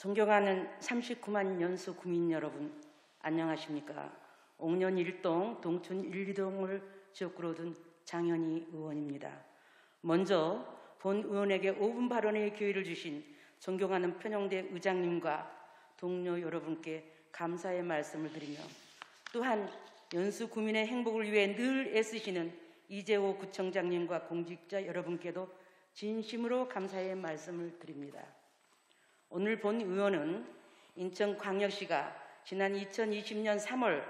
존경하는 39만 연수 구민 여러분, 안녕하십니까? 옥년 1동, 동춘 1, 2동을 지역구로 둔 장현희 의원입니다. 먼저 본 의원에게 5분 발언의 기회를 주신 존경하는 편영대 의장님과 동료 여러분께 감사의 말씀을 드리며, 또한 연수 구민의 행복을 위해 늘 애쓰시는 이재호 구청장님과 공직자 여러분께도 진심으로 감사의 말씀을 드립니다. 오늘 본 의원은 인천광역시가 지난 2020년 3월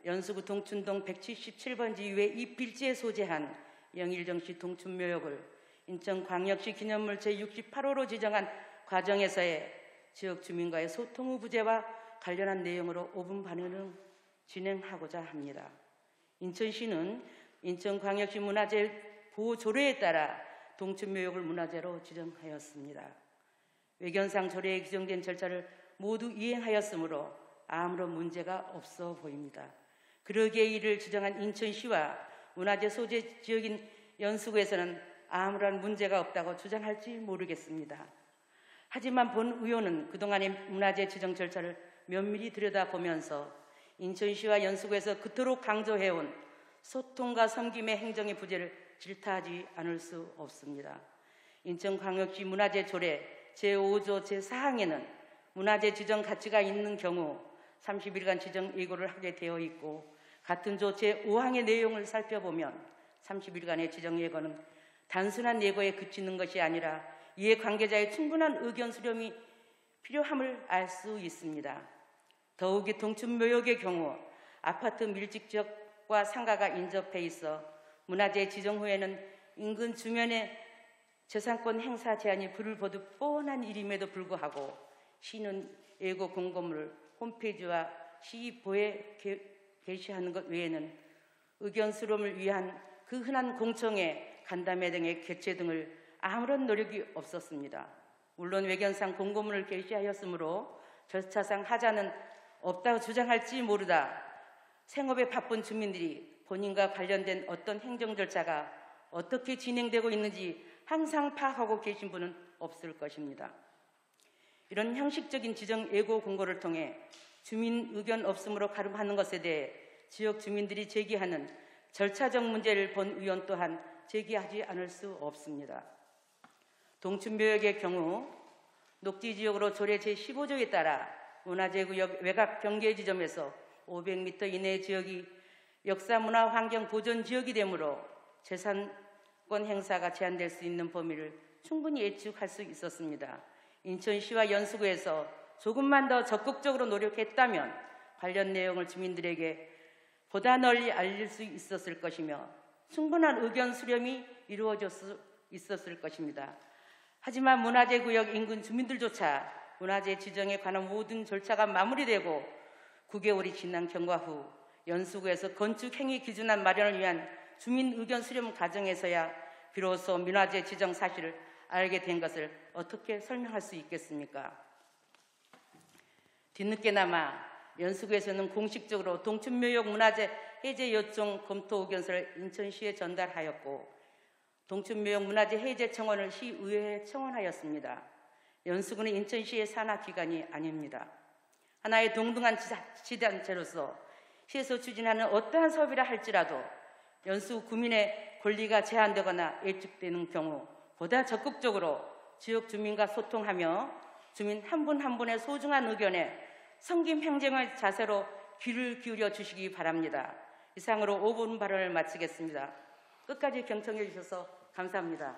연수구 동춘동 177번지 이외 이 필지에 소재한 영일정씨 동춘묘역을 인천광역시 기념물 제68호로 지정한 과정에서의 지역 주민과의 소통 후 부재와 관련한 내용으로 5분 발언을 진행하고자 합니다. 인천시는 인천광역시 문화재 보호 조례에 따라 동춘묘역을 문화재로 지정하였습니다. 외견상 조례에 규정된 절차를 모두 이행하였으므로 아무런 문제가 없어 보입니다. 그러기에 이를 지정한 인천시와 문화재 소재 지역인 연수구에서는 아무런 문제가 없다고 주장할지 모르겠습니다. 하지만 본 의원은 그동안의 문화재 지정 절차를 면밀히 들여다보면서 인천시와 연수구에서 그토록 강조해온 소통과 섬김의 행정의 부재를 질타하지 않을 수 없습니다. 인천광역시 문화재 조례 제5조 제4항에는 문화재 지정 가치가 있는 경우 30일간 지정 예고를 하게 되어 있고, 같은 조 제5항의 내용을 살펴보면 30일간의 지정 예고는 단순한 예고에 그치는 것이 아니라 이해 관계자의 충분한 의견 수렴이 필요함을 알 수 있습니다. 더욱이 동춘묘역의 경우 아파트 밀집 지역과 상가가 인접해 있어 문화재 지정 후에는 인근 주변의 재산권 행사 제한이 불을 보듯 뻔한 일임에도 불구하고 시는 예고 공고문을 홈페이지와 시보에 게시하는 것 외에는 의견 수렴을 위한 그 흔한 공청회, 간담회 등의 개최 등을 아무런 노력이 없었습니다. 물론 외견상 공고문을 게시하였으므로 절차상 하자는 없다고 주장할지 모르다 생업에 바쁜 주민들이 본인과 관련된 어떤 행정 절차가 어떻게 진행되고 있는지 항상 파악하고 계신 분은 없을 것입니다. 이런 형식적인 지정 예고 공고를 통해 주민 의견 없음으로 가름하는 것에 대해 지역 주민들이 제기하는 절차적 문제를 본 의원 또한 제기하지 않을 수 없습니다. 동춘묘역의 경우 녹지지역으로 조례 제15조에 따라 문화재구역 외곽 경계 지점에서 500m 이내의 지역이 역사문화환경보존지역이 되므로 재산권 행사가 제한될 수 있는 범위를 충분히 예측할 수 있었습니다. 인천시와 연수구에서 조금만 더 적극적으로 노력했다면 관련 내용을 주민들에게 보다 널리 알릴 수 있었을 것이며 충분한 의견 수렴이 이루어질 수 있었을 것입니다. 하지만 문화재구역 인근 주민들조차 문화재 지정에 관한 모든 절차가 마무리되고 9개월이 지난 경과 후 연수구에서 건축행위 기준안 마련을 위한 주민 의견 수렴 과정에서야 비로소 문화재 지정 사실을 알게 된 것을 어떻게 설명할 수 있겠습니까? 뒤늦게나마 연수구에서는 공식적으로 동춘묘역 문화재 해제 요청 검토 의견서를 인천시에 전달하였고, 동춘묘역 문화재 해제 청원을 시의회에 청원하였습니다. 연수구는 인천시의 산하기관이 아닙니다. 하나의 동등한 지자체로서 시에서 추진하는 어떠한 사업이라 할지라도 연수 구민의 권리가 제한되거나 예측되는 경우 보다 적극적으로 지역 주민과 소통하며 주민 한 분 한 분의 소중한 의견에 섬김 행정의 자세로 귀를 기울여 주시기 바랍니다. 이상으로 5분 발언을 마치겠습니다. 끝까지 경청해 주셔서 감사합니다.